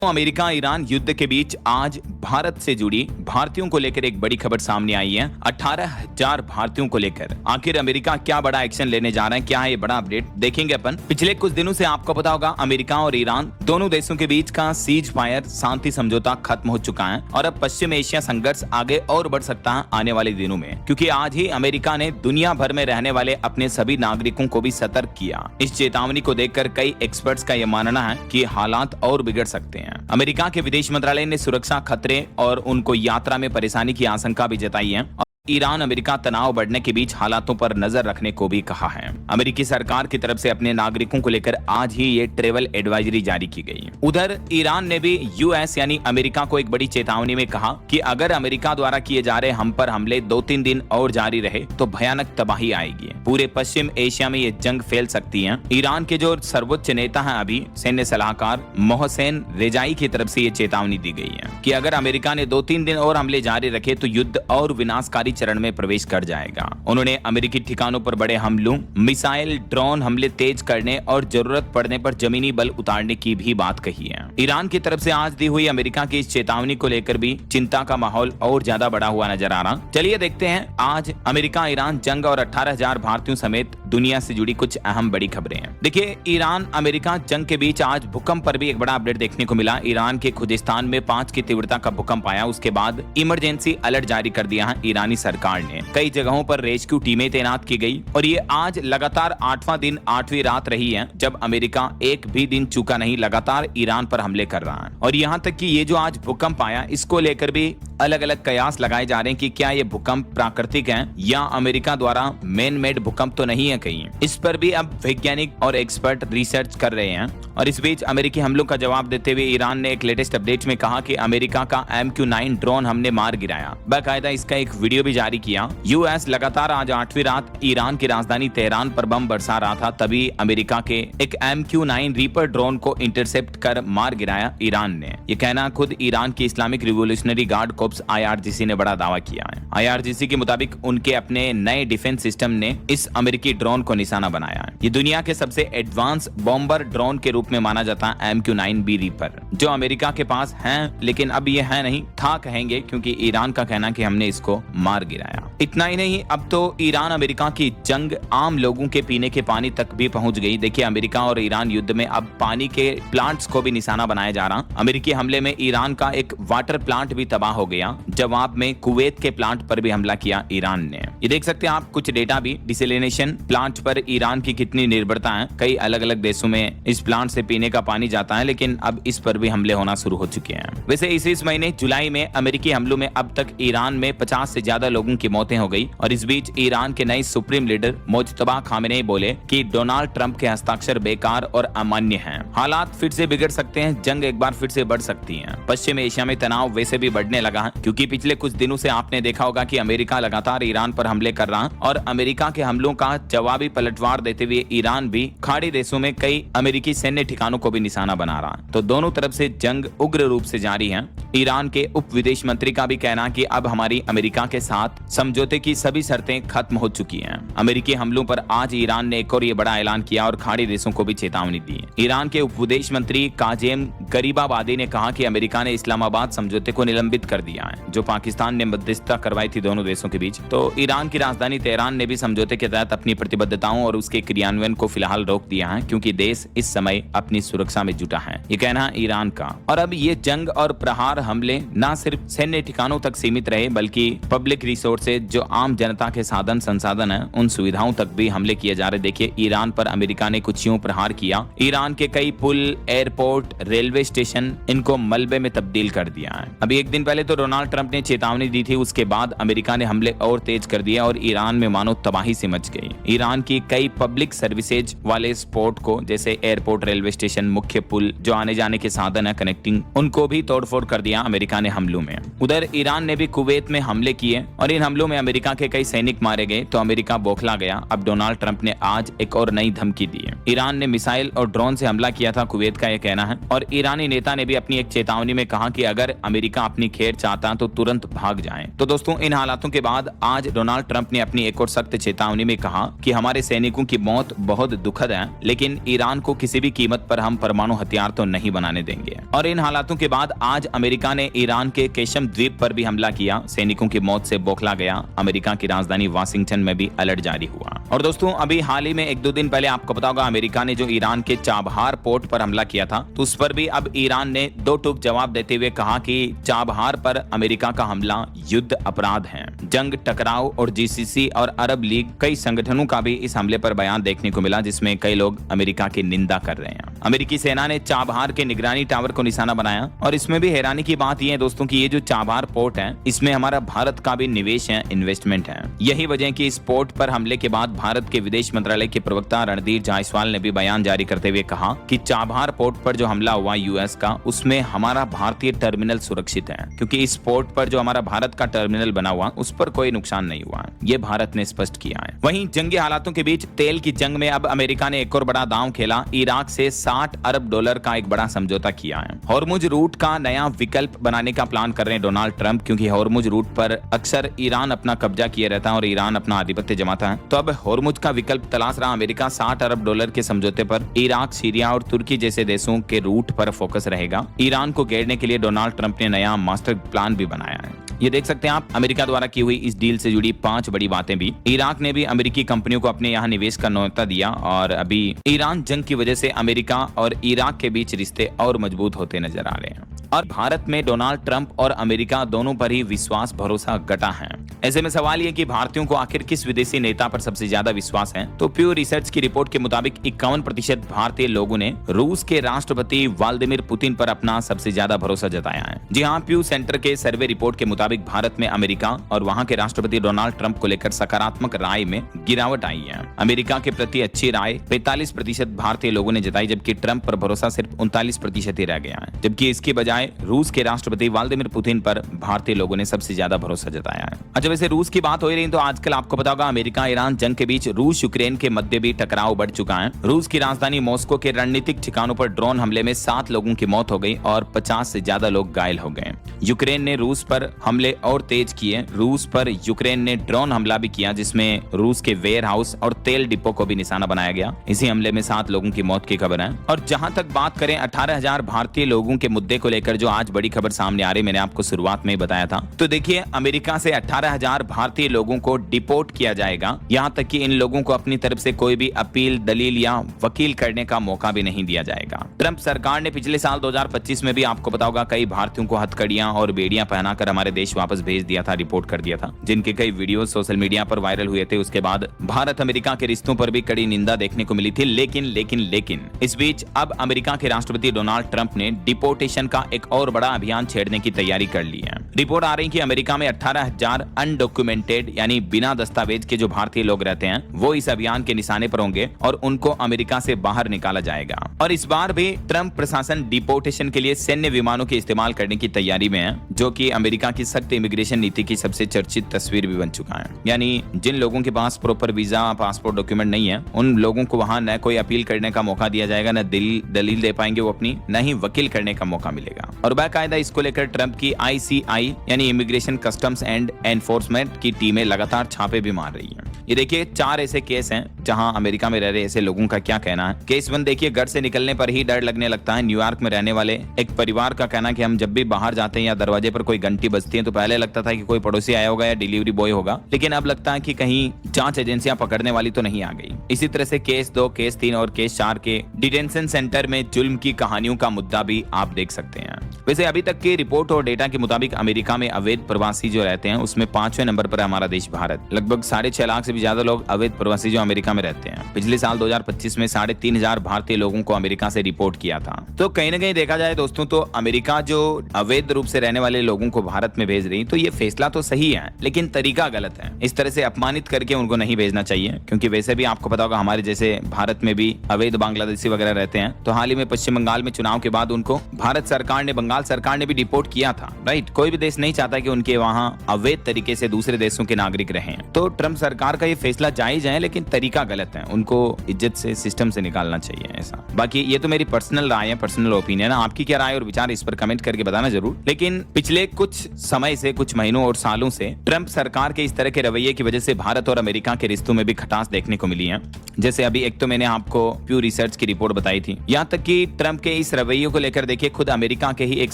America Iran युद्ध के बीच आज भारत से जुड़ी भारतीयों को लेकर एक बड़ी खबर सामने आई है। 18,000 भारतीयों को लेकर आखिर अमेरिका क्या बड़ा एक्शन लेने जा रहे हैं, क्या है ये बड़ा अपडेट देखेंगे अपन। पिछले कुछ दिनों से आपको पता होगा अमेरिका और ईरान दोनों देशों के बीच का सीज फायर शांति समझौता खत्म हो चुका है और अब पश्चिम एशिया संघर्ष आगे और बढ़ सकता है आने वाले दिनों में, क्योंकि आज ही अमेरिका ने दुनिया भर में रहने वाले अपने सभी नागरिकों को भी सतर्क किया। इस चेतावनी को देखकर कई एक्सपर्ट्स का यह मानना है कि हालात और बिगड़ सकते हैं। अमेरिका के विदेश मंत्रालय ने सुरक्षा खतरे और उनको यात्रा में परेशानी की आशंका भी जताई है। ईरान अमेरिका तनाव बढ़ने के बीच हालातों पर नजर रखने को भी कहा है। अमेरिकी सरकार की तरफ से अपने नागरिकों को लेकर आज ही ये ट्रेवल एडवाइजरी जारी की गई। उधर ईरान ने भी यूएस यानी अमेरिका को एक बड़ी चेतावनी में कहा कि अगर अमेरिका द्वारा किए जा रहे हम पर हमले 2-3 दिन और जारी रहे तो भयानक तबाही आएगी। पूरे पश्चिम एशिया में ये जंग फैल सकती है। ईरान के जो सर्वोच्च नेता है अभी सैन्य सलाहकार मोहसेन रेजाई की तरफ से ये चेतावनी दी गई है कि अगर अमेरिका ने 2-3 दिन और हमले जारी रखे तो युद्ध और विनाशकारी चरण में प्रवेश कर जाएगा। उन्होंने अमेरिकी ठिकानों पर बड़े हमलों, मिसाइल, ड्रोन हमले तेज करने और जरूरत पड़ने पर जमीनी बल उतारने की भी बात कही है। ईरान की तरफ से आज दी हुई अमेरिका की इस चेतावनी को लेकर भी चिंता का माहौल और ज्यादा बढ़ा हुआ नजर आ रहा। चलिए देखते हैं आज अमेरिका ईरान जंग और 18,000 भारतीयों समेत दुनिया से जुड़ी कुछ अहम बड़ी खबरें हैं। देखिए, ईरान अमेरिका जंग के बीच आज भूकंप पर भी एक बड़ा अपडेट देखने को मिला। ईरान के खुजिस्तान में 5 की तीव्रता का भूकंप आया। उसके बाद इमरजेंसी अलर्ट जारी कर दिया है ईरानी सरकार ने। कई जगहों पर रेस्क्यू टीमें तैनात की गई और ये आज लगातार 8वां दिन 8वीं रात रही है जब अमेरिका एक भी दिन चूका नहीं लगातार ईरान पर हमले कर रहा है। और यहाँ तक कि ये जो आज भूकंप आया इसको लेकर भी अलग अलग कयास लगाए जा रहे हैं कि क्या ये भूकंप प्राकृतिक है या अमेरिका द्वारा मैन मेड भूकंप तो नहीं है कहीं। इस पर भी अब वैज्ञानिक और एक्सपर्ट रिसर्च कर रहे हैं। और इस बीच अमेरिकी हमलों का जवाब देते हुए ईरान ने एक लेटेस्ट अपडेट में कहा कि अमेरिका का MQ-9 ड्रोन हमने मार गिराया। बाकायदा इसका एक वीडियो भी जारी किया। यूएस लगातार आज 8वीं रात ईरान की राजधानी तेहरान पर बम बरसा रहा था, तभी अमेरिका के एक MQ-9 रीपर ड्रोन को इंटरसेप्ट कर मार गिराया ईरान ने। ये कहना खुद ईरान की Islamic revolutionary guard corpse IRGC ने बड़ा दावा किया है। IRGC के मुताबिक उनके अपने नए डिफेंस सिस्टम ने इस अमेरिकी ड्रोन को निशाना बनाया है। ये दुनिया के सबसे एडवांस बॉम्बर ड्रोन के रूप में माना जाता है MQ-9B रीपर, जो अमेरिका के पास है, लेकिन अब ये है नहीं था कहेंगे, क्योंकि ईरान का कहना कि हमने इसको मार गिराया। इतना ही नहीं, अब तो ईरान अमेरिका की जंग आम लोगों के पीने के पानी तक भी पहुंच गई। देखिए, अमेरिका और ईरान युद्ध में अब पानी के प्लांट्स को भी निशाना बनाया जा रहा। अमेरिकी हमले में ईरान का एक वाटर प्लांट भी तबाह हो गया। जवाब में कुवैत के प्लांट पर भी हमला किया ईरान ने। ये देख सकते हैं आप कुछ डेटा भी। डिसैलिनेशन प्लांट पर ईरान की कितनी निर्भरता है। कई अलग अलग देशों में इस प्लांट से पीने का पानी जाता है, लेकिन अब इस पर भी हमले होना शुरू हो चुके हैं। वैसे इस महीने जुलाई में अमेरिकी हमलों में अब तक ईरान में 50 से ज्यादा लोगों की मौतें हो गई। और इस बीच ईरान के नए सुप्रीम लीडर मुज्तबा खामेनेई बोले कि डोनाल्ड ट्रंप के हस्ताक्षर बेकार और अमान्य हैं। हालात फिर से बिगड़ सकते हैं, जंग एक बार फिर से बढ़ सकती है। पश्चिम एशिया में तनाव वैसे भी बढ़ने लगा है, क्योंकि पिछले कुछ दिनों से आपने देखा होगा कि अमेरिका लगातार ईरान पर हमले कर रहा है और अमेरिका के हमलों का जवाबी पलटवार देते हुए ईरान भी खाड़ी देशों में कई अमेरिकी सैन्य ठिकानों को भी निशाना बना रहा है। तो दोनों तरफ से जंग उग्र रूप से जारी है। ईरान के उप विदेश मंत्री का भी कहना कि अब हमारी अमेरिका के साथ समझौते की सभी शर्तें खत्म हो चुकी हैं। अमेरिकी हमलों पर आज ईरान ने एक और ये बड़ा ऐलान किया और खाड़ी देशों को भी चेतावनी दी। ईरान के उप विदेश मंत्री काजेम गरीबाबादी ने कहा कि अमेरिका ने इस्लामाबाद समझौते को निलंबित कर दिया है, जो पाकिस्तान ने मध्यस्थता करवाई थी दोनों देशों के बीच। तो ईरान की राजधानी तेहरान ने भी समझौते के तहत अपनी प्रतिबद्धताओं और उसके क्रियान्वयन को फिलहाल रोक दिया है, क्योंकि देश इस समय अपनी सुरक्षा में जुटा है। ये कहना है ईरान का। और अब ये जंग और प्रहार हमले न सिर्फ सैन्य ठिकानों तक सीमित रहे, बल्कि पब्लिक रिसोर्सेज जो आम जनता के साधन संसाधन है उन सुविधाओं तक भी हमले किए जा रहे। देखिए, ईरान पर अमेरिका ने कुछ यूं प्रहार किया। ईरान के कई पुल, एयरपोर्ट, रेलवे स्टेशन इनको मलबे में तब्दील कर दिया है। अभी एक दिन पहले तो डोनाल्ड ट्रंप ने चेतावनी दी थी, उसके बाद अमेरिका ने हमले और तेज कर दिया और ईरान में मानो तबाही से मच गई। ईरान की कई पब्लिक सर्विसेज वाले स्पॉट को, जैसे एयरपोर्ट, रेलवे स्टेशन, मुख्य पुल जो आने जाने के साधन है कनेक्टिंग, उनको भी तोड़फोड़ कर दिया लिया अमेरिका ने हमलों में। उधर ईरान ने भी कुवैत में हमले किए और इन हमलों में अमेरिका के कई सैनिक मारे गए तो अमेरिका बौखला गया। अब डोनाल्ड ट्रंप ने आज एक और नई धमकी दी है। ईरान ने मिसाइल और ड्रोन से हमला किया था, कुवैत का यह कहना है। और ईरानी नेता ने भी अपनी एक चेतावनी में कहा कि अगर अमेरिका अपनी खैर चाहता तो तुरंत भाग जाए। तो दोस्तों, इन हालातों के बाद आज डोनाल्ड ट्रंप ने अपनी एक और सख्त चेतावनी में कहा कि हमारे सैनिकों की मौत बहुत दुखद है, लेकिन ईरान को किसी भी कीमत पर हम परमाणु हथियार तो नहीं बनाने देंगे। और इन हालातों के बाद आज अमेरिका ने ईरान के केशम द्वीप पर भी हमला किया। सैनिकों की मौत से बौखला गया। अमेरिका की राजधानी वाशिंगटन में भी अलर्ट जारी हुआ। और दोस्तों, अभी हाल ही में 1-2 दिन पहले आपको पता होगा अमेरिका ने जो ईरान के चाबहार पोर्ट पर हमला किया था, तो उस पर भी अब ईरान ने दो टूक जवाब देते हुए कहा कि चाबहार पर अमेरिका का हमला युद्ध अपराध है। जंग, टकराव और जीसीसी और अरब लीग कई संगठनों का भी इस हमले पर बयान देखने को मिला, जिसमें कई लोग अमेरिका की निंदा कर रहे हैं। अमेरिकी सेना ने चाबहार के निगरानी टावर को निशाना बनाया और इसमें भी हैरानी की बात यह है दोस्तों कि ये जो चाबहार पोर्ट है, इसमें हमारा भारत का भी निवेश है, इन्वेस्टमेंट है। यही वजह है कि इस पोर्ट पर हमले के बाद भारत के विदेश मंत्रालय के प्रवक्ता रणधीर जायसवाल ने भी बयान जारी करते हुए कहा कि चाबहार पोर्ट पर जो हमला हुआ यूएस का, उसमें हमारा भारतीय टर्मिनल सुरक्षित है, क्योंकि इस पोर्ट पर जो हमारा भारत का टर्मिनल बना हुआ उस पर कोई नुकसान नहीं हुआ। ये भारत ने स्पष्ट किया है। वहीं जंगी हालातों के बीच तेल की जंग में अब अमेरिका ने एक और बड़ा दांव खेला। इराक से $60 अरब का एक बड़ा समझौता किया है। हॉर्मुज रूट का नया विकल्प बनाने का प्लान कर रहे हैं डोनाल्ड ट्रंप, क्योंकि हॉर्मुज रूट पर अक्सर ईरान अपना कब्जा किए रहता है और ईरान अपना आधिपत्य जमाता है। तो अब हॉर्मुज का विकल्प तलाश रहा अमेरिका। $60 अरब के समझौते पर इराक, सीरिया और तुर्की जैसे देशों के रूट पर फोकस रहेगा। ईरान को घेरने के लिए डोनाल्ड ट्रंप ने नया मास्टर प्लान भी बनाया है। ये देख सकते हैं आप अमेरिका द्वारा की हुई इस डील से जुड़ी 5 बड़ी बातें भी। इराक ने भी अमेरिकी कंपनियों को अपने यहाँ निवेश का न्योता दिया और अभी ईरान जंग की वजह से अमेरिका और इराक के बीच रिश्ते और मजबूत होते नजर आ रहे हैं। और भारत में डोनाल्ड ट्रंप और अमेरिका दोनों पर ही विश्वास भरोसा घटा है। ऐसे में सवाल ये कि भारतीयों को आखिर किस विदेशी नेता पर सबसे ज्यादा विश्वास है। तो प्यू रिसर्च की रिपोर्ट के मुताबिक 51% भारतीय लोगों ने रूस के राष्ट्रपति व्लादिमीर पुतिन पर अपना सबसे ज्यादा भरोसा जताया है। जी हाँ, प्यू सेंटर के सर्वे रिपोर्ट के मुताबिक भारत में अमेरिका और वहां के राष्ट्रपति डोनाल्ड ट्रंप को लेकर सकारात्मक राय में गिरावट आई है। अमेरिका के प्रति अच्छी राय 45% भारतीय लोगों ने जताई, जबकि ट्रंप पर भरोसा सिर्फ 39% ही रह गया है। जबकि इसके बजाय रूस के राष्ट्रपति व्लादिमीर पुतिन पर भारतीय लोगों ने सबसे ज्यादा भरोसा जताया है। अच्छा, वैसे रूस की बात हो रही तो आजकल आपको पता होगा अमेरिका ईरान जंग के बीच रूस यूक्रेन के मध्य भी टकराव बढ़ चुका है। रूस की राजधानी मॉस्को के रणनीतिक ठिकानों पर ड्रोन हमले में 7 लोगों की मौत हो गई और 50 से ज्यादा लोग घायल हो गए। यूक्रेन ने रूस पर हमले और तेज किए। रूस पर यूक्रेन ने ड्रोन हमला भी किया, जिसमें रूस के वेयर हाउस और तेल डिपो को भी निशाना बनाया गया। इसी हमले में 7 लोगों की मौत की खबर है। और जहां तक बात करें 18,000 भारतीय लोगों के मुद्दे को लेकर जो आज बड़ी खबर सामने आ रही, मैंने आपको शुरुआत में ही बताया था। तो देखिए, अमेरिका से 18,000 भारतीय लोगों को डिपोर्ट किया जाएगा। यहां तक कि इन लोगों को अपनी तरफ से कोई भी अपील, दलील या वकील करने का मौका भी नहीं दिया जाएगा। ट्रंप सरकार ने पिछले साल 2025 में भी आपको पता होगा कई भारतीयों को हथकड़ियां और बेड़ियां पहनाकर हमारे देश वापस भेज दिया था, रिपोर्ट कर दिया था, जिनके कई वीडियो सोशल मीडिया पर वायरल हुए थे। उसके बाद भारत अमेरिका के रिश्तों पर भी कड़ी निंदा देखने को मिली थी। लेकिन इस बीच अब अमेरिका के राष्ट्रपति डोनाल्ड ट्रंप ने डिपोर्टेशन का एक और बड़ा अभियान छेड़ने की तैयारी कर ली है। रिपोर्ट आ रही कि अमेरिका में 18,000 अनडॉक्यूमेंटेड यानी बिना दस्तावेज के जो भारतीय लोग रहते हैं वो इस अभियान के निशाने पर होंगे और उनको अमेरिका से बाहर निकाला जाएगा। और इस बार भी ट्रंप प्रशासन डिपोर्टेशन के लिए सैन्य विमानों के इस्तेमाल करने की तैयारी में है, जो कि अमेरिका की सख्त इमिग्रेशन नीति की सबसे चर्चित तस्वीर भी बन चुका है। यानी जिन लोगों के पास प्रॉपर वीजा, पासपोर्ट, डॉक्यूमेंट नहीं है, उन लोगों को वहां न कोई अपील करने का मौका दिया जाएगा, न दलील दे पाएंगे वो अपनी, न ही वकील करने का मौका मिलेगा। और बाकायदा इसको लेकर ट्रंप की ICI यानी इमिग्रेशन कस्टम्स एंड एनफोर्समेंट की टीमें लगातार छापे भी मार रही हैं। ये देखिए 4 ऐसे केस हैं जहां अमेरिका में रह रहे ऐसे लोगों का क्या कहना है। केस 1 देखिए, घर से निकलने पर ही डर लगने लगता है। न्यूयॉर्क में रहने वाले एक परिवार का कहना है कि हम जब भी बाहर जाते हैं या दरवाजे पर कोई घंटी बजती है तो पहले लगता था कि कोई पड़ोसी आया होगा या डिलीवरी बॉय होगा, लेकिन अब लगता है कि कहीं जांच एजेंसियां पकड़ने वाली तो नहीं आ गई। इसी तरह से केस 2, केस 3 और केस 4 के डिटेंशन सेंटर में जुल्म की कहानियों का मुद्दा भी आप देख सकते हैं। वैसे अभी तक की रिपोर्ट और डेटा के मुताबिक अमेरिका में अवैध प्रवासी जो रहते हैं उसमें 5वें नंबर पर है हमारा देश भारत। लगभग 6.5 लाख से भी ज्यादा लोग अवैध प्रवासी जो अमेरिका में रहते हैं। पिछले साल 2025 में 3,500 भारतीय लोगों को अमेरिका से रिपोर्ट किया था। तो कहीं ना कहीं देखा जाए दोस्तों, तो अमेरिका जो अवैध रूप से रहने वाले लोगों को भारत में भेज रही, तो ये फैसला तो सही है लेकिन तरीका गलत है। इस तरह से अपमानित करके उनको नहीं भेजना चाहिए, क्योंकि वैसे भी आपको पता होगा हमारे जैसे भारत में भी अवैध बांग्लादेशी वगैरह रहते हैं। तो हाल ही में पश्चिम बंगाल में चुनाव के बाद उनको भारत सरकार ने बंगाल सरकार ने भी डिपोर्ट किया था, राइट। कोई भी देश नहीं चाहता कि उनके वहां अवैध तरीके से दूसरे देशों के नागरिक रहें। तो ट्रम्प सरकार का ये फैसला जायज है, लेकिन तरीका गलत है। उनको इज्जत से, सिस्टम से निकालना चाहिए ऐसा। बाकी ये तो मेरी पर्सनल राय है, पर्सनल ओपिनियन है। आपकी क्या राय और विचार इस पर कमेंट करके बताना जरूर। लेकिन पिछले कुछ समय से, कुछ महीनों और सालों से ट्रम्प सरकार के इस तरह के रवैये की वजह से भारत और अमेरिका के रिश्तों में भी खटास देखने को मिली है। जैसे अभी एक तो मैंने आपको प्यू रिसर्च की रिपोर्ट बताई थी। यहाँ तक कि ट्रम्प के इस रवैये को लेकर देखिए, खुद अमेरिका के ही एक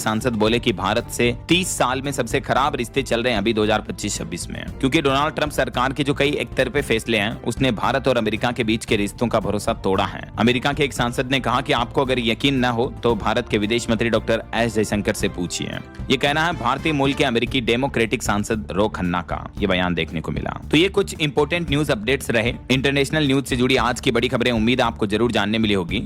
सांसद बोले कि भारत से 30 साल में सबसे खराब रिश्ते चल रहे हैं अभी 2025-26 में, क्योंकि डोनाल्ड ट्रम्प सरकार के जो कई एक तरफे फैसले हैं उसने भारत और अमेरिका के बीच के रिश्तों का भरोसा तोड़ा है। अमेरिका के एक सांसद ने कहा कि आपको अगर यकीन न हो तो भारत के विदेश मंत्री डॉक्टर एस जयशंकर से पूछिए। ये कहना है भारतीय मूल के अमेरिकी डेमोक्रेटिक सांसद रो खन्ना का, ये बयान देखने को मिला। तो ये कुछ इंपॉर्टेंट न्यूज अपडेट्स रहे इंटरनेशनल न्यूज से जुड़ी आज की बड़ी खबरें। उम्मीद आपको जरूर जानने मिली होगी।